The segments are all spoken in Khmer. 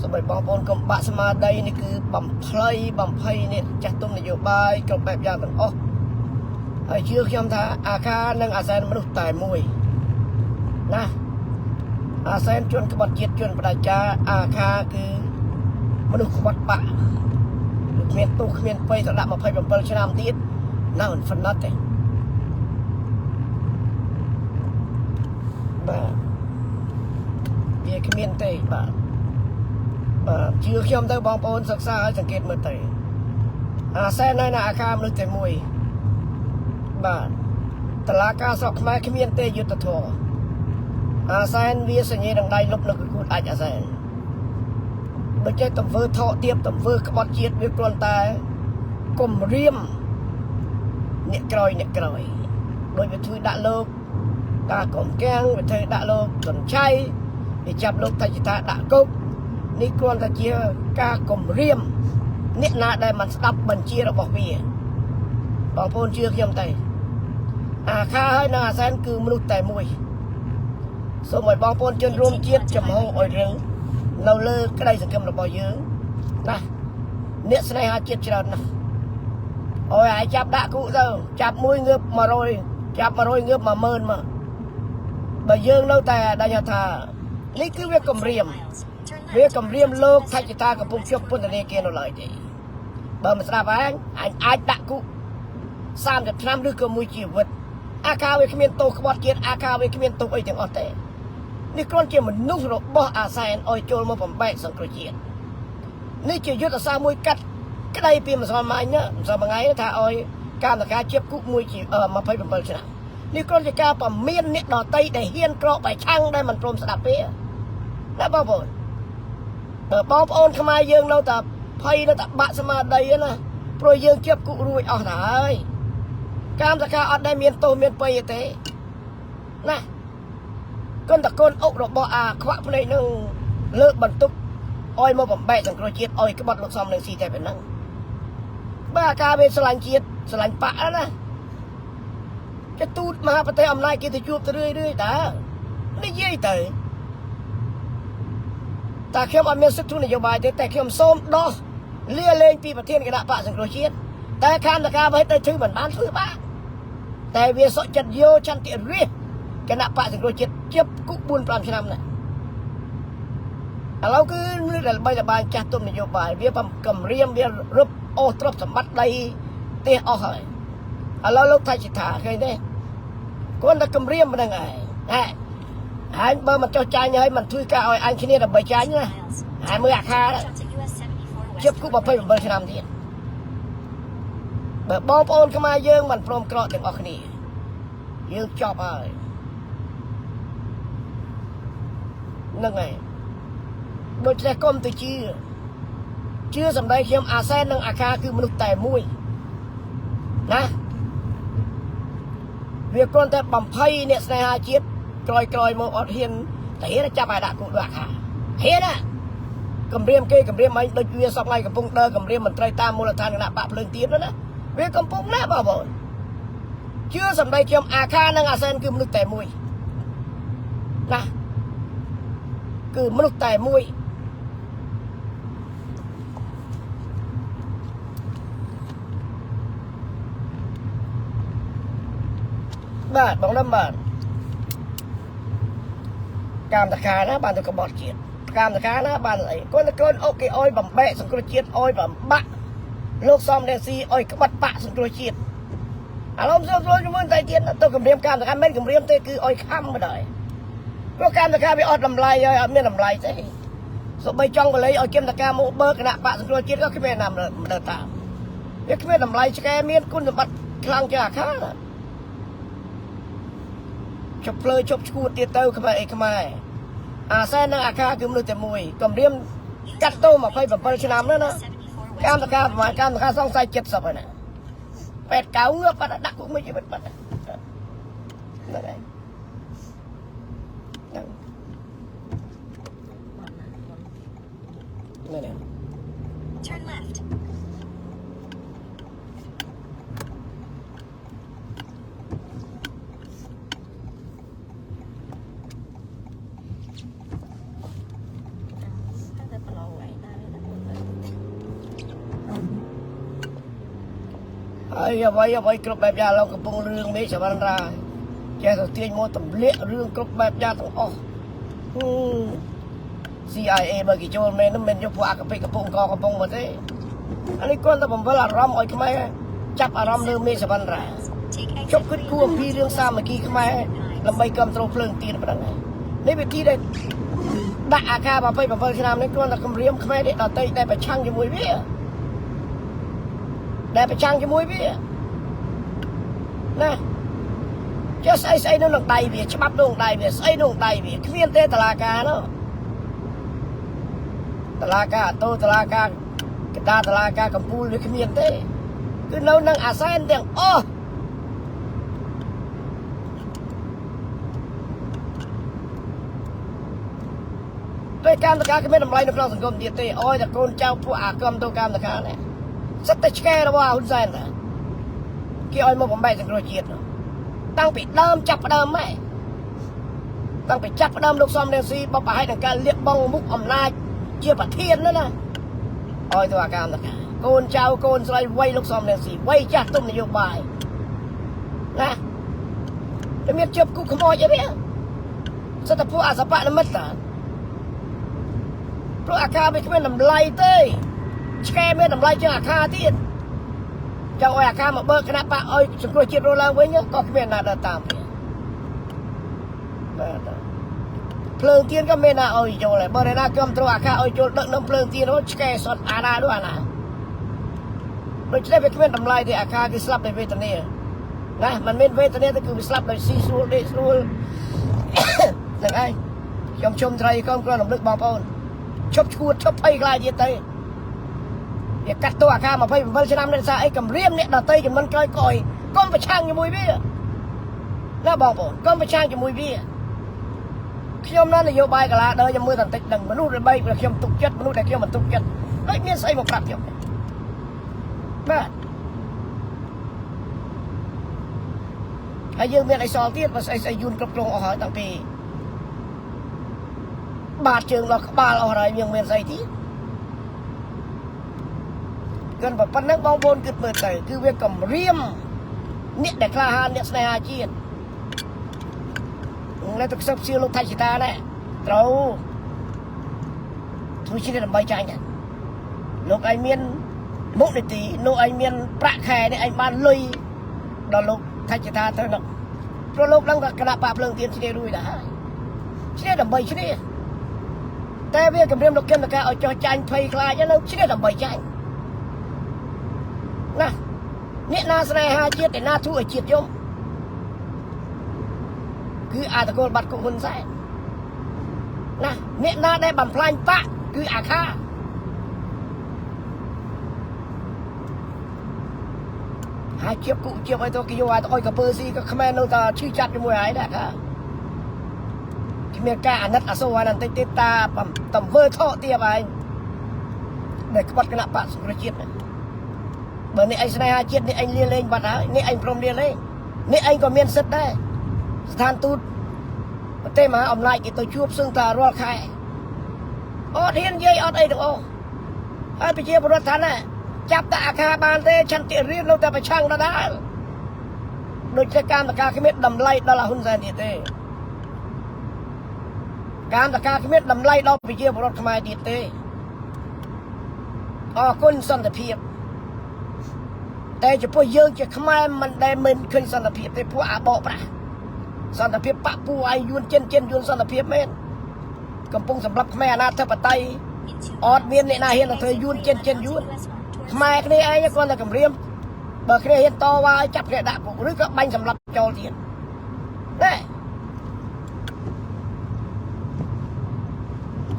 สมัยบางปนกบะสมาได้นี่คือบัมเพลย์บัมเพย์เนี่ยจัดตุ้มนโยบายกบแบบอย่างต่างอ๋อไอ้เชื่อขี้ยมท่าอาคาหนึ่งอาเซนมนุษย์ตายมวยนะอาเซนจนกบฏเจ็ดจนประจาอาคาคือมนุษย์กบฏปะเมียนตุกเมียนไปสละมาเพย์บัมเพลย์ชนามตีดน่ามันฟันนัดเลยบ้าเบียร์เมียนเตะบ้าเชื่อขี้ยมท่าบางปนศึกษาสังเกตเมื่อเตะอาเซนในอาคามนุษย์ตายมวยบ้าตลาดการสอบขมายขมิ้นเตยยุตโธอาเซนวิสัญญาดังใดลบนึกกูอาจอาเซนไม่ใช่ตำเวอทอเทียบตำเวอกบฏเจียดวิกรนตายกลมเรียมเนี่ยกรอยโดยไปทุยด่าโลกกากลมแกงไปทุยด่าโลกสนใจไปจับโลกทัจิตาด่ากุกนี่กรนตาเจียกากลมเรียมเนี่ยนาได้มันสตับบัญชีระบบเมียบอกพูนเชื่อขี้ยมไตอาคาให้นาแสนคือมนุษย์แต่มวยสมัยบางปนจนรวมเจียบจำห้องอ่อยเรื่องเราเลิกก็ได้สังคมเราบ่อยเยอะนะเนี่ยสนัยหาเจียบจรานะโอ้ยไอ้จับด่ากูเจ้าจับมวยเงือบมาโรยจับมาโรยเงือบมาเมินมาบ่อยเยอะเราแต่ได้ยาธานี่คือเวียกำเรียมโลกทัจิตากับปุ่มชกปุ่นตะเนเกนเราเลยดีบ่มาสระบางไอ้ด่ากูสามจะทำด้วยกมือจีวิตอาคาเวคเมียนโตขบฏเกียรอาคาเวคเมียนโตไอถึงออเตนี่กรอนเจียมันนุ่งรบบ่อาเซนออยโจลมาผมแบกสังกฤษนี่จะยุทธศาสตร์มวยกัดก็ได้เปลี่ยนมาสมัยเนี่ยสมัยไงถ้าออยการตะการเจ็บกุ๊กมวยจีมาเผยเป็นเปิลชนะนี่กรอนจะการปั๊มเมียนเนี่ยดอไตได้เฮียนเกราะไปช่างได้มันตรมสดับเปี้ยแล้วบ้าบ่นป้อมโอนขมายยืงเราแต่ไพ่เราแต่บะสมาได้นะโปรยยืงเจ็บกุ๊กรวยเอาไหนการตะการอดได้เมียนโตเมียนไปเตะนะก้นตะก้นอกดอกบ่อาขวะพนัยนึงเลิกบรรทุกอ้อยมาบ่มแบกสังกฤษอ้อยกบฏลูกซ้ำหนึ่งสี่แต่เป็นนั่งบ้ากาเป็นสลันเจียดสลันปะแล้วนะจะตูดมาประเทศอำนาจกิจจูบเรื่อยๆแต่ไม่เยี่ยเตะแต่เข้มอเมริกาทุนนโยบายแต่เข้มส้มดอเลี้ยเล่งปีประเทศกระดาษปะสังกฤษแต่ข้ามตะการไปแต่ถือเหมือนบ้านถือบ้านแต่เวียสจัดโยชันติเรียกณะปะสังกฤษเจ็บกุกบุญปรามชนำน่ะเราคือเรื่องใบใบจัดต้นนโยบายเวียปั๊มกำเรียมเวียรบโอตรบสมบัติใดเตะออกเลยเราลูกไทยจิตถาเคยได้คนตะกำเรียมมันยังไงไอ้เบอร์มันเจ้าใจเนี่ยให้มันทุยกาเอาไอ้ขี้เนี่ยดับใบใจเนี่ยไอ้มืออาคาเจ็บกุกมาเพิ่มเบอร์ชนำที่แบบบอลปอนเข้ามาเยื่อมันพร้อมกรอดถึงออกนี่เยื่อจอบอะไรนั่นไงโดยแต่ก้มตัวเชื่อสำได้เขียมอาเซนนั่งอาคาคือมนุษย์แต่มวยนะเวียกรอนแต่บัมไพ่เนี่ยสไนฮาเจี๊ยบกลอยมาอดเฮียนแต่เฮียจับไปด่ากูด้วยค่ะเฮียนะกำเรียมเกยกำเรียมไม่โดยเวียสองไงกับพงเดอร์กำเรียมมันไตรตามมูลธานขณะปะเพลิงตีนแล้วนะเวกำปงหน้าบ่บ่นเชื่อสำได้เกี่ยมอาคานังอาเซนคือมนุษย์แต่มวยนะคือมนุษย์แต่มวยบ้านบอกน้ำบ้านการตะการนะบ้านตัวกระบอกเกียรติการตะการนะบ้านอะไรก็ตะก้นโอเคอ้อยบ่มแบะสังกฤษเจียอ้อยบ่มบะโลกซ้อมเดซีอ้อยกบัดปะสังกฤษเจียอารมณ์โซ่โซ่จมูกใจเจียนตัวกำเรียมการตะการไม่กำเรียมเตะคืออ้อยค่ำมาได้เพราะการตะการไปอดลำลายย่อยเอาเมียลำลายใช่สมัยจ้องไปเลยอ้อยเก็บตะการโมเบิร์กขณะปะสังกฤษเจียก็ขึ้นไปนำเดินตามเดี๋ยวขึ้นไปลำลายสแกเมียนคุณสมบัติคลังจากข้าจบเลยจบชูเตี้ยเต้าขึ้นมาเอกขึ้นมาอาเซนนั่งอาคาคือมนุษย์แต่มวยกำเรียมกัดโตมาไปแบบปริชนามนั่นนะการตะการประมาณการตะการ2 ใส่ 7 สับนะเป็ดเก่าเงือบปัดดักcũngไม่ใช่เป็ดปัดนั่นไงนั่นไง Turn left. เรา ហើយអ្វីគ្រប់បែបយ៉ាងឡើងកំពុងរឿងមេសវណ្ណរាចេះទៅទាញមកទម្លាក់រឿងគ្រប់បែបយ៉ាងទាំងអស់ CIA បើគេចូលមែនមិនយកពួកអកបិកំពុងមកទេអានេះគាត់តែបំពេញអារម្មណ៍ឲ្យខ្មែរចាប់អារម្មណ៍លើមេសវណ្ណរា Take ជប់ exit គិតគួរអំពីរឿងសាមគ្គីខ្មែរដើម្បីគ្រប់គ្រងភ្លើងទៀនប៉ុណ្ណឹងនេះវិធីដែលដាក់អាការ27ឆ្នាំនេះគាត់តែគម្រាមខ្មែរនេះដតីតែប្រឆាំងជាមួយវាណាចេះស្អីនៅក្នុងដៃវាច្បាប់ក្នុងដៃវាស្អីក្នុងដៃវាគ្មានទេតឡាការនោះតឡាការតូតឡាការកដាតឡាការកម្ពុជាវាគ្មានទេគឺនៅនឹងអាសែនទាំងអស់ពេលកម្មតការគ្មានតម្លៃនៅក្នុងសង្គមទៀតទេអោយតែកូនចៅពួកអាកម្មទៅកម្មតការនេះសិតតែឆ្កែរបស់ហ៊ុនសែនណាគេឲ្យមកបំបែកសង្គ្រោះជាតិតាំងពីដើមចាប់ផ្ដើមម៉ែតាំងពីចាប់ផ្ដើមលោកសំរងស៊ីបបឲ្យនឹងការលៀបបងមុខអំណាចជាប្រធានណាឲ្យទៅអាកម្មតការកូនចៅកូនស្រីវ័យលោកសំរងស៊ីវ័យចាស់ទុំនយោបាយណាតែមានជើបគូខ្មោចអីវាសិតតែពួកអសបនិមិត្តតាព្រោះអាការវាគ្មានតម្លៃទេឆ្កែមានតម្លៃជាងអាការទៀតចង់ឲ្យអាការមកបើកគណៈបកឲ្យសង្គ្រោះជាតិរស់ឡើងវិញក៏គ្មានណាដើរតាមវាបាទភ្លើងទៀនក៏មានណាឲ្យចូលដែរបើណាគ្រប់គ្រងអាការឲ្យចូលដឹកនាំភ្លើងទៀននោះឆ្កែសតអាណានោះអាណាដូច្នេះវាគ្មានតម្លៃទេអាការគឺស្លាប់ដោយវេទនាណាมันមានវេទនាទៅគឺវាស្លាប់ដោយស៊ីស្រួលដេកស្រួលហ្នឹងឯងខ្ញុំជុំត្រីកូនគ្រាន់រំលឹកបងប្អូនឈប់ឈួតឈប់ភ័យខ្លាចទៀតទៅវាកាត់តួអាការ27ឆ្នាំនេះសារអីគម្រាមអ្នកដតីចំនួនក្រោយកុំប្រឆាំងជាមួយវាណាបងប្អូនកុំប្រឆាំងជាមួយវាខ្ញុំនៅនយោបាយកលាដើរខ្ញុំមើលតែបន្តិចដឹងមនុស្សរបីខ្ញុំទុកចិត្តមនុស្សដែលខ្ញុំមិនទុកចិត្តដូចមានស្អីមកប្រាប់ខ្ញុំបាទហើយយើងមានអីសល់ទៀតបើស្អីយូនគ្រប់គ្រងអស់ហើយតាំងពីបាតជើងដល់ក្បាលអស់ហើយយើងមានស្អីទៀតគិតប៉ុណ្ណឹងបងប្អូនគិតមើលទៅគឺវាគម្រាមអ្នកដែលក្លាហានអ្នកស្នេហាជាតិនៅទឹកសឹកសៀលលោកថៃសិតាដែរត្រូវធ្វើជាដើម្បីចាញ់លោកឯងមានមុខនីតិលោកឯងមានប្រាក់ខែនេះឯងបានលុយដល់លោកថៃសិតាទៅនោះព្រោះលោកដឹងថាគណៈបកភ្លើងទៀនឈ្នះរួចដែរឈ្នះដើម្បីឈ្នះតែវាគម្រាមលោកគឹមតការឲ្យចោះចាញ់ភ័យខ្លាចនៅឈ្នះដើម្បីចាញ់ណាអ្នកណាស្នេហាជាតិតែណាធ្វើឲ្យជាតិយំគឺអាតកូលបាត់គុកហ៊ុនសែនណាអ្នកណាដែលបំផ្លាញបកគឺអាខាហើយជាគុកជាឲ្យទៅគេយកឲ្យកពើស៊ីក៏ខ្មែរនៅតែឈឺចាប់ជាមួយហើយដែរថាគ្មានការអាណិតអាសូរហ្នឹងតិចទៀតតាតំវើថោទៀតហើយដែលក្បត់គណៈបកសង្គ្រោះជាតិបើនេះឯងស្នេហាជាតិនេះឯងលៀលេងបាត់ហើយនេះឯងព្រមលៀលេងនេះឯងក៏មានសិទ្ធិដែរស្ថានទូតប្រទេសមហាអំណាចគេទៅជួបសឹងតារាល់ខែអត់ហ៊ាននិយាយអត់អីទាំងអស់ហើយប្រជាពលរដ្ឋថាណាចាប់តាអាខាបានទេឆន្ទៈរៀននៅតែប្រឆាំងដដែលដូចជាកម្មតការគ្មានតម្លៃដល់ហ៊ុនសែនទៀតទេកម្មតការគ្មានតម្លៃដល់ប្រជាពលរដ្ឋខ្មែរទៀតទេអរគុណសន្តិភាពតែចំពោះយើងជាខ្មែរមិនដែលមិនឃើញសន្តិភាពទេពួកអាបកប្រាស់សន្តិភាពបពូឯងយួនចិនយួនសន្តិភាពមែនកំពុងសម្រាប់ខ្មែរអាណាធិបតេយ្យអត់មានអ្នកណាហ៊ានទៅធ្វើយួនចិនយួនខ្មែរគ្នាឯងគាត់តែគម្រាមបើគ្នាហ៊ានតវ៉ាឲ្យចាប់គ្នាដាក់គុកឬក៏បាញ់សម្លាប់ចោលទៀតណែ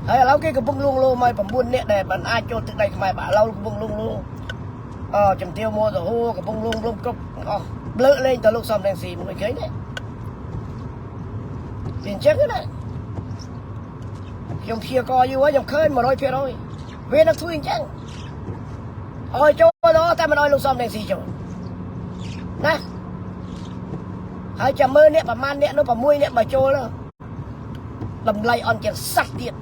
ហើយឥឡូវគេកំពុងលួងលោមឲ្យ9នាក់ដែលមិនអាចចូលទឹកដីខ្មែរបាទឥឡូវកំពុងលួងលោមជំទាវមួសហូកំពុងលួងលោមគ្រប់អស់លើកលែងទៅលោកសំរងស៊ីមួយឃើញទេវាអញ្ចឹងណាខ្ញុំព្យាករយូរហើយខ្ញុំឃើញ 100% វានឹងធ្វើអញ្ចឹងឲ្យចូលទៅតែមិនឲ្យលោកសំរងស៊ីចូលណាហើយចាំមើលអ្នកប្រហែលអ្នកនោះ6អ្នកបើចូលតម្លៃអន់ជាសះទៀត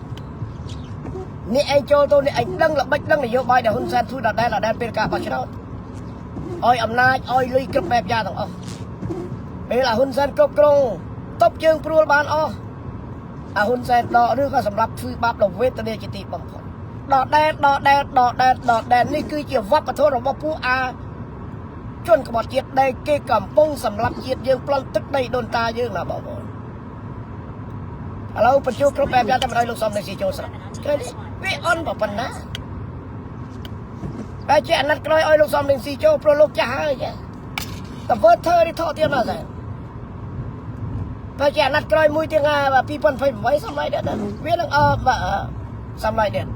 អ្នកឯងចូលទៅអ្នកឯងដឹងល្បិចដឹងនយោបាយដែលហ៊ុនសែនធ្វើដដែលពេលការបោះឆ្នោត អោយអំណាចអោយលុយគ្រប់បែបយ៉ាងទាំងអស់ពេលអាហ៊ុនសែនគ្រប់គ្រងតបជើងព្រួលបានអស់អាហ៊ុនសែនដកឬក៏សម្រាប់ធ្វើបាបដល់វេទនាជាទីបំផុតដកដែតនេះគឺជាវប្បធម៌របស់ពួកជនក្បត់ជាតិដែលគេកំពុងសម្រាប់ជាតិយើងប្លន់ទឹកដីដូនតាយើងណាបងប្អូនឥឡូវបញ្ជូគ្រប់បែបយ៉ាងតែមិនឲ្យលោកសំនេះស៊ីចូលស្រុកឃើញវាអន់ប៉ុណ្ណាតែជាអាណត្តិក្រោយឲ្យលោកសំនេះស៊ីចូលព្រោះលោកចាស់ហើយចាតើធ្វើធ្វើនេះថតទៀតមកស្អីតែជាអាណត្តិក្រោយមួយទៀត2028សម័យដែរវានឹងសម័យដែរ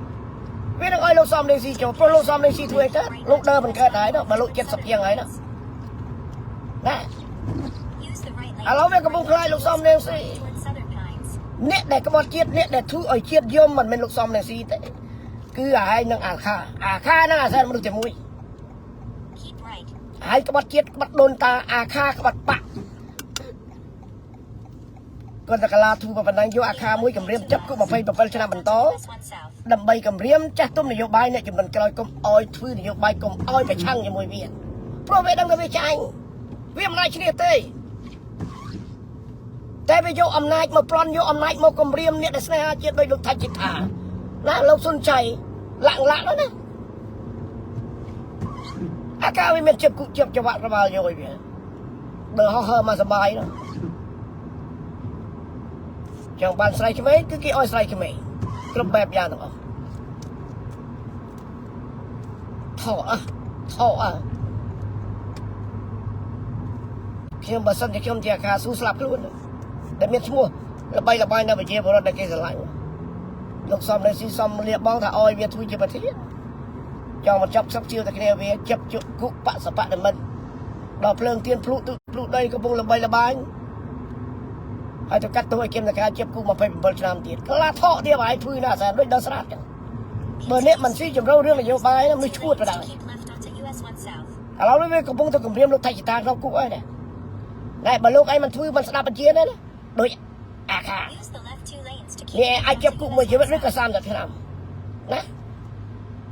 វានឹងឲ្យលោកសំនេះស៊ីចូលព្រោះលោកសំនេះស៊ីធ្វើអីទៅលោកដើរមិនកើតហើយបើលោក70យ៉ាងហើយណាណា Use the right ឥឡូវវាកំពុងខ្លាចលោកសំនេះស៊ី towards southern pines. អ្នកដែលក្បត់ជាតិអ្នកដែលធ្វើឲ្យជាតិយំមិនមែនលោកសំនេះស៊ីទេគឺអាហើយនឹងអាខាហ្នឹងអាសែនមនុស្សតែមួយ Keep right. ហើយក្បត់ជាតិក្បត់ដូនតាអាខាក្បត់បាក់គាត់តែកាលាធូបប៉ុណ្ណឹងយកអាខាមួយគម្រាមចាប់គុក27ឆ្នាំបន្ត US 1 south. ដើម្បីគម្រាមចាស់ទុំនយោបាយអ្នកចំនួនក្រោយកុំអោយធ្វើនយោបាយកុំអោយប្រឆាំងជាមួយវាព្រោះវាដឹងថាវាចាញ់វាមិនអាចឈ្នះទេតែវាយកអំណាចមកប្លន់យកអំណាចមកគម្រាមអ្នកដែលស្នេហាជាតិដោយលោកថាច់ថាណាលោកសុនច័យលាក់នោះណាអាកាវាមានជិបគុកជិបច្បាក់ក្បាលយកឲ្យវាបើហោះហើមកសបាយនោះចង់បានស្រ័យក្មេងគឺគេឲ្យស្រ័យក្មេងគ្រប់បែបយ៉ាងទាំងអស់ថោខ្ញុំបើសិនជាខ្ញុំជាអាកាស៊ូស្លាប់ខ្លួនដែលមានឈ្មោះល្បីនៅប្រជាពលរដ្ឋដែលគេស្រឡាញ់លោកសំនៅស៊ីសំលៀបបងថាឲ្យវាធ្វើជាប្រធានចង់មកចាប់សឹកជឿតែគ្នាវាចាប់ជគុបសបនិមិត្តដល់ភ្លើងទៀនភ្លុដីកំពុងល្បីល្បាញហើយទៅកាត់ទោសឲ្យគឹមតការចាប់គុក27ឆ្នាំទៀតក្លាថោទៀតហើយធ្វើណាស់ស្អាតដូចដល់ស្រាតចឹងបើអ្នកមិនស៊ីជំរឿរឿងនយោបាយនោះឈួតទៅដែរ Keep left onto US 1 south. ឥឡូវនេះវាកំពុងតែគម្រាមលោកថៃចតាក្នុងគុកហើយតែបើលោកឯងមិនធ្វើមិនស្ដាប់បញ្ជាទេណាដូចអាខា Use the left 2 lanes to នេះ keep អាចចាប់គុកមួយជីវិតឬក៏30ឆ្នាំណា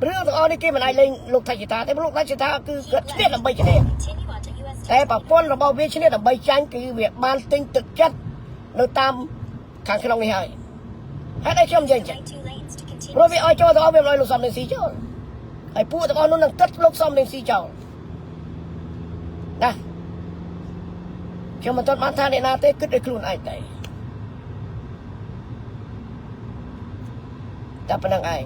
រឿងទាំងអស់នេះគេមិនអាចលេងលោកថៃចតាទេលោកថៃចតាគឺគាត់ឈ្នះដើម្បីឈ្នះ continue onto US តែប្រព័ន្ធរបស់វាឈ្នះដើម្បីចាញ់គឺវាបានទិញទឹកចិត្តនៅតាមខាងក្នុងនេះហើយហើយតែខ្ញុំនិយាយចឹង right 2 lanes to ព្រោះ continue. វាឲ្យចូលទៅអស់វាមិនឲ្យលោកសំនឹងស៊ីចូលហើយពួកទាំងអស់នោះនឹងទឹកលោកសំនឹងស៊ីចូលណាខ្ញុំមិនទាន់បានថាអ្នកណាទេគិតឲ្យខ្លួនឯងតែប៉ុណ្្នឹងឯង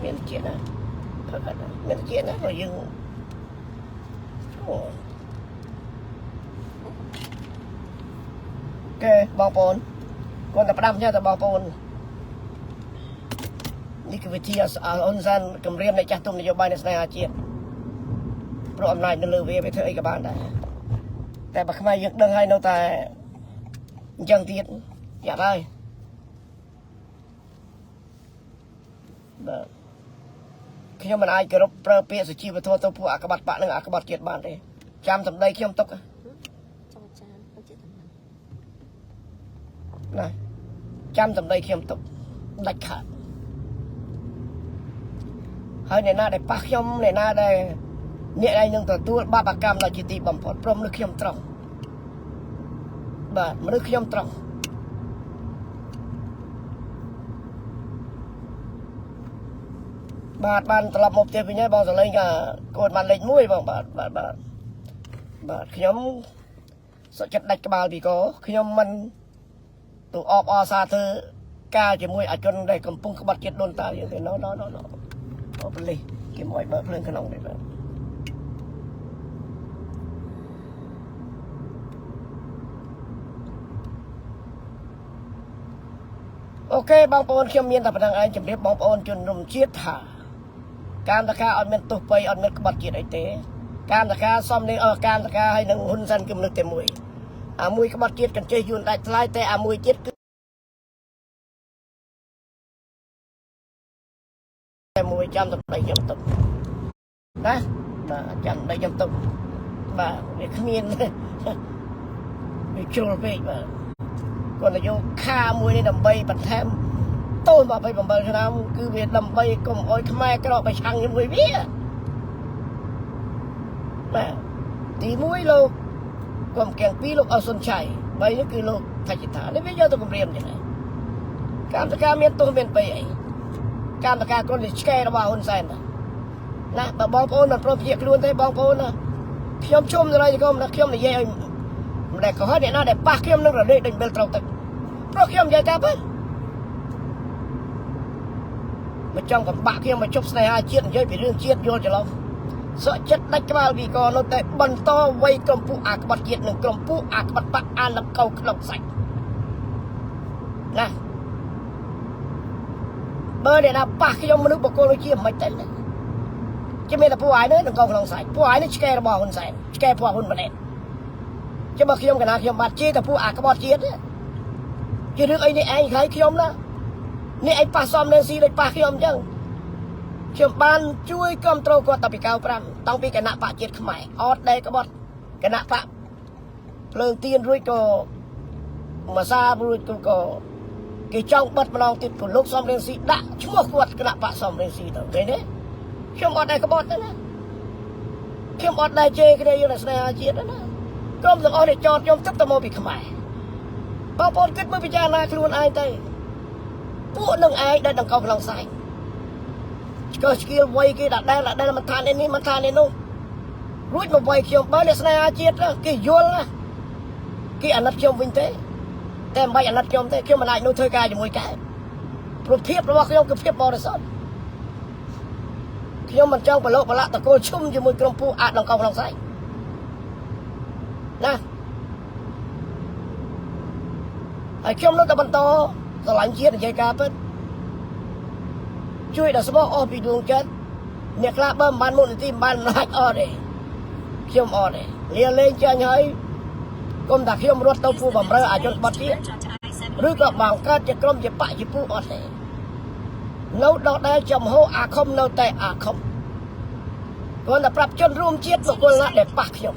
មានជាតិណាមានជាតិណាបើយើងគេបងប្អូនគាត់តែផ្ដាំចេះតែបងប្អូននេះគឺវិធីអ៊ុនសានគម្រាមនៃចាស់ទុំនយោបាយនៃស្នេហាជាតិព្រោះអំណាចនៅលើវាធ្វើអីក៏បានដែរតែបើខ្មែរយើងដឹងហើយនៅតែអញ្ចឹងទៀតយ៉ាប់ហើយបាទខ្ញុំមិនអាចគោរពប្រើពាក្យសុជីវធម៌ទៅពួកអាក្បាត់បាក់និងអាក្បាត់ជាតិបានទេចាំសម្ដីខ្ញុំទុកណាចាំសម្ដីខ្ញុំទុកដាច់ខាតហើយអ្នកណាដែលប៉ះខ្ញុំអ្នកណាដែលអ្នកឯងនឹងទទួលបាបកម្មដល់ជាទីបំផុតព្រមនឹងខ្ញុំត្រង់បាទមនុស្សខ្ញុំត្រង់បាទបានត្រឡប់មកផ្ទះវិញហើយបងសលេងក៏កូនបានលេខ1បងបាទខ្ញុំសុខចិត្តដាច់ក្បាលពីកខ្ញុំមិនទូអបអសាធ្វើការជាមួយអាជនដែលកំពុងក្បត់ជាតិដូនតាយើងទេណូអូប៉ូលីសគេមកឲ្យបើកភ្លើងក្នុងនេះបាទអូខេបងប្អូនខ្ញុំមានតែប៉ុណ្្នឹងឯងជម្រាបបងប្អូនជនរួមជាតិថាការតការអត់មានទោសបីអត់មានក្បត់ជាតិអីទេការតការសំនេះការតការឲ្យនឹងហ៊ុនសែនគំនិតតែមួយអាមួយក្បត់ជាតិកញ្ចេះយួនដាច់ថ្លៃតែអាមួយទៀតគឺតែមួយចាំសម្ដីខ្ញុំទុកណាបាទចាំសម្ដីខ្ញុំទុកបាទវាគ្មានវាជ្រុលពេកបាទ គាត់ទៅយកខាមួយនេះដើម្បីបន្ថែមតូន27ឆ្នាំគឺវាដើម្បីកុំអោយខ្មែរក្រប្រឆាំងជាមួយវាបាទទី1លោកកុំកៀង2លោកអសុនឆៃ3នេះគឺលោកថាច់ថានេះវាយកទៅគម្រាមចឹងកម្មតការមានទោសមាន3អីកម្មតការគាត់ឆ្កែរបស់ហ៊ុនសែនណាបើបងប្អូនមិនព្រមព្យាខ្លួនទេបងប្អូនណាខ្ញុំជុំនរយកម្មណាខ្ញុំនិយាយឲ្យមិនដែលកុហកអ្នកណាដែលប៉ះខ្ញុំនឹងរលេកដូចបិលត្រូវទឹកព្រោះខ្ញុំនិយាយតាមពិតមកចង់កំបាក់ខ្ញុំមកជប់ស្នេហាជាតិនិយាយពីរឿងជាតិយល់ច្រឡំសក់ចិត្តដាច់ក្បាលពីកនោះតែបន្តវ័យក្រុមពួកអាក្បត់ជាតិនិងក្រុមពួកអាក្បត់បាក់អាលកោក្នុងសាច់ណាបើអ្នកណាប៉ះខ្ញុំមនុស្សបកគលជាមិនទេជាមានតែពួកឯងនឹងកោក្នុងសាច់ពួកឯងនេះឆ្កែរបស់ហ៊ុនសែនឆ្កែពួកហ៊ុនម៉ាណែតចាំបើខ្ញុំកណាខ្ញុំបាត់ជាតែពួកអាក្បត់ជាតិជារឿងអីនេះឯងខ្លាយខ្ញុំណានេះឯងប៉ះសំនឹងស៊ីដូចប៉ះខ្ញុំអញ្ចឹងខ្ញុំបានជួយគ្រប់គ្រងគាត់តាពី95តាំងពីគណៈបកជាតិខ្មែរអត់ដែលក្បត់គណៈបកភ្លើងទៀនរួចក៏មកសារួចក៏គេចង់បិទម្ដងទៀតក៏លោកសំរងស៊ីដាក់ឈ្មោះគាត់គណៈបកសំរងស៊ីទៅឃើញទេខ្ញុំអត់ដែលក្បត់ទេណាខ្ញុំអត់ដែលជេរគ្នាយកតែស្នេហាជាតិទេណាក្រុមទាំងអស់នេះចោតខ្ញុំទឹកទៅមកពីខ្មែរបងប្អូនគិតមើលពិចារណាខ្លួនឯងទៅពួកនឹងឯងដែលដង្កូវក្នុងសាច់ឆ្កឹះស្គៀលវ័យគេដែលមិនថានេះមិនថានេះនោះរួចមកវ័យខ្ញុំបើអ្នកស្នេហាជាតិគេយល់ណាគេអាណិតខ្ញុំវិញទេតែមិនបាច់អាណិតខ្ញុំទេខ្ញុំមិនអាចនោះធ្វើការជាមួយកែព្រោះភាពរបស់ខ្ញុំគឺភាពបរិសុទ្ធខ្ញុំមិនចង់ប្រឡូកប្រឡាក់តកូលឈុំជាមួយក្រុមពួកអាចដង្កូវក្នុងសាច់ណាហើយខ្ញុំនៅតែបន្តស្រឡាញ់ជាតិនិយាយការពិតជួយដល់ស្មោះអស់ពីដួងចិត្តអ្នកខ្លះបើមិនបានមុខនីតិមិនបានអំណាចអត់ទេខ្ញុំអត់ទេលាលែងចាញ់ហើយគុំថាខ្ញុំរត់ទៅពូបំរើអាជនបត់ទៀតឬក៏បង្កើតជាក្រុមជាបកជាពូអត់ទេនៅដដែលចំហអាខុំនៅតែអាខុំគាត់តែប្រាប់ជនរួមជាតិបុគ្គលណាដែលប៉ះខ្ញុំ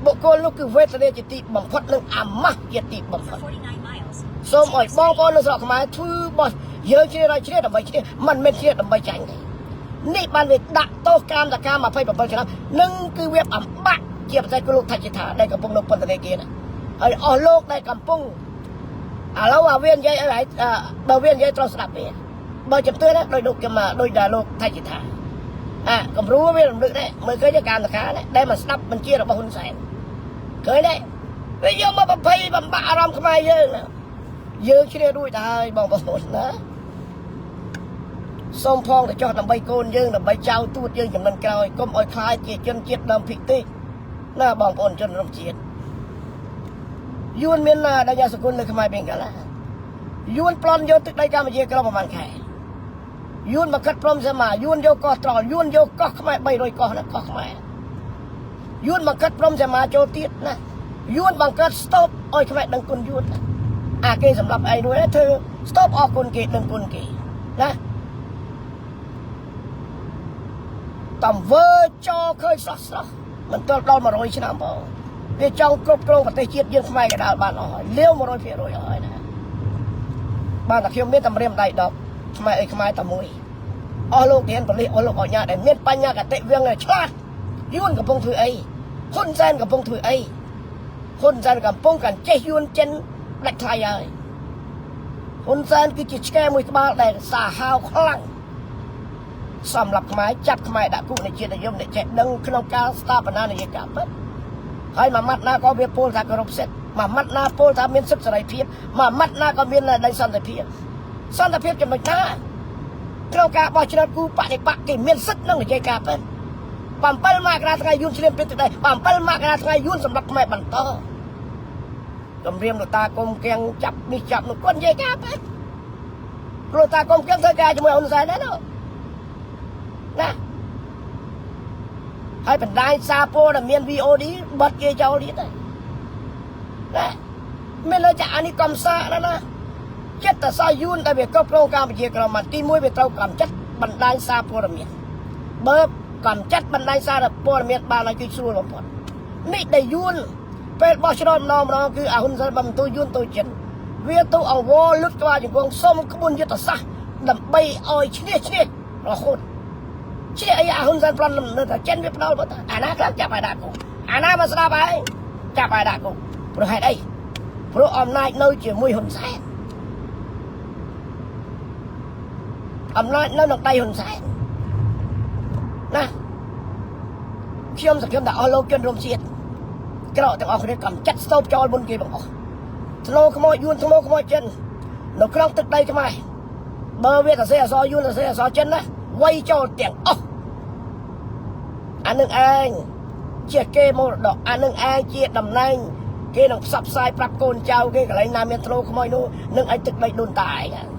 បុគ្គលនោះគឺវេទនាជាទីបំផុតនិងអាម៉ាស់ជាទីបំផុតសូមឲ្យបងប្អូននៅស្រុកខ្មែរធ្វើបោះយើងជ្រើសរើសជ្រើសដើម្បីជ្រើសមិនមែនជ្រើសដើម្បីចាញ់ទេនេះបានវាដាក់ទោសកម្មតកម្ម27ឆ្នាំនឹងគឺវាអំបាក់ជាប្រទេសគឺលោកថាច់ថាដែលកំពុងនៅពន្ធនាគារណាហើយអស់លោកដែលកំពុងឥឡូវអាវានិយាយឲ្យបើវានិយាយត្រូវស្ដាប់វាបើជំរឿនណាដោយលោកគេមកដោយដែលលោកថាច់ថាកម្រួវារំលឹកដែរមើលឃើញកម្មតកម្មដែលមកស្ដាប់បញ្ជារបស់ហ៊ុនសែនឃើញទេវាយកមកបំភ័យបំបាក់អារម្មណ៍ខ្មែរយើងណាយើងជ្រាបរួចទៅហើយបងប្អូនណាសូមផងទៅចោះដើម្បីកូនយើងដើម្បីចៅទូតយើងចំនួនក្រោយកុំឲ្យខ្លាចជាជនជាតិដើមភិកតិចណាបងប្អូនជនរួមជាតិយួនមានណាដែលយកសគុលនៅខ្មែរវិញកាលាយួនប្លន់យកទឹកដីកម្ពុជាក្រប្រហែលខែយួនមកកាត់ព្រមសមាយួនយកកោះត្រល់យួនយកកោះខ្មែរ300កោះណាកោះខ្មែរយួនមកកាត់ព្រមសមាចូលទៀតណាយួនបង្កើតស្តុបឲ្យខ្មែរដឹងគុណយួនគេសម្រាប់ឯងនោះធ្វើស្តុបអរគុណគេដឹងគុណគេណាតំវើចោឃើញស្រស់ស្រស់មិនទាន់ដល់100ឆ្នាំបងវាចង់គ្រប់គ្រងប្រទេសជាតិយើងខ្មែរកណ្ដាលបានអស់ហើយលាវ 100% អស់ហើយណាបានតែខ្ញុំមានតម្រាមដៃ10ខ្មែរអីខ្មែរតែមួយអស់លោករៀនបលិសអស់លោកអញ្ញាដែលមានបញ្ញាកតិវៀងឆ្លាតយួនកំពុងធ្វើអីហ៊ុនសែនកំពុងធ្វើអីហ៊ុនសែនកំពុងកាន់ចេះយួនចិនដាច់ថ្លៃហើយហ៊ុនសែនគឺជាឆ្កែមួយក្បាលដែលសាហាវខ្លាំងសម្រាប់ខ្មែរចាប់ខ្មែរដាក់គុកនៃជាតិនិយមដែលចេះដឹងក្នុងការស្ថាបនានយោបាយពិតហើយមួយម៉ាត់ណាក៏វាពោលថាគោរពសិទ្ធិមួយម៉ាត់ណាពោលថាមានសិទ្ធិសេរីភាពមួយម៉ាត់ណាក៏មានដីសន្តិភាពចំណុចណាក្នុងការបោះឆ្នោតគូបដិបកគេមានសិទ្ធិនឹងនយោបាយពិត7មករាថ្ងៃយួនឆ្លៀនព្រឹត្តិការណ៍7មករាថ្ងៃយួនសម្រាប់ខ្មែរបន្តគម្រាមលោកតាកុំកៀងចាប់នេះចាប់នោះគាត់និយាយការពិតព្រោះតាកុំកៀងធ្វើការជាមួយហ៊ុនសែនដែរណាហើយបណ្ដាញសារព័ត៌មាន VOD បတ်គេចោលទៀតណាមានលើចាអានេះកំសាណាចិត្តតែសាយួនដែលវាគ្រប់គ្រងកម្ពុជាក្រមទី1វាត្រូវកំចាត់បណ្ដាញសារព័ត៌មានបើកំចាត់បណ្ដាញសារព័ត៌មានបានហើយគឺស្រួលបំផុតនេះដែលយួនពេលបោះឆ្នោតម្ដងគឺអាហ៊ុនសែនបានបន្ទូយួនទៅចិន វាទៅអង្វរលឹកក្បាលជង្គង់សុំក្បួនយុទ្ធសាស្ត្រដើម្បីឲ្យឈ្នះរហូតឈ្នះអីហ៊ុនសែនប្លន់នៅតែចិនវាផ្ដោតមកទៅអាណាខ្លះចាប់ឲ្យដាក់គុកអាណាមកស្ដាប់ហើយចាប់ឲ្យដាក់គុកព្រោះហេតុអីព្រោះអំណាចនៅជាមួយហ៊ុនសែនអំណាចនៅក្នុងដៃហ៊ុនសែនណាខ្ញុំសង្ឃឹមថាអស់លោកជនរួមជាតិក្រក់ទាំងអស់គ្នាកំចាត់ស្ទោបចោលមុនគេបងអស់ធ្នូខ្មោចយួនធ្នូខ្មោចចិននៅក្នុងទឹកដីខ្មែរបើវាតែសេអសយួនតែសេអសចិនណាវាយចោលទាំងអស់អានឹងឯងជាគេមរតកអានឹងឯងជាតំណែងគេនឹងផ្សព្វផ្សាយប្រាប់កូនចៅគេកន្លែងណាមានធ្នូខ្មោចនោះនឹងឲ្យទឹកដីដូនតាឯង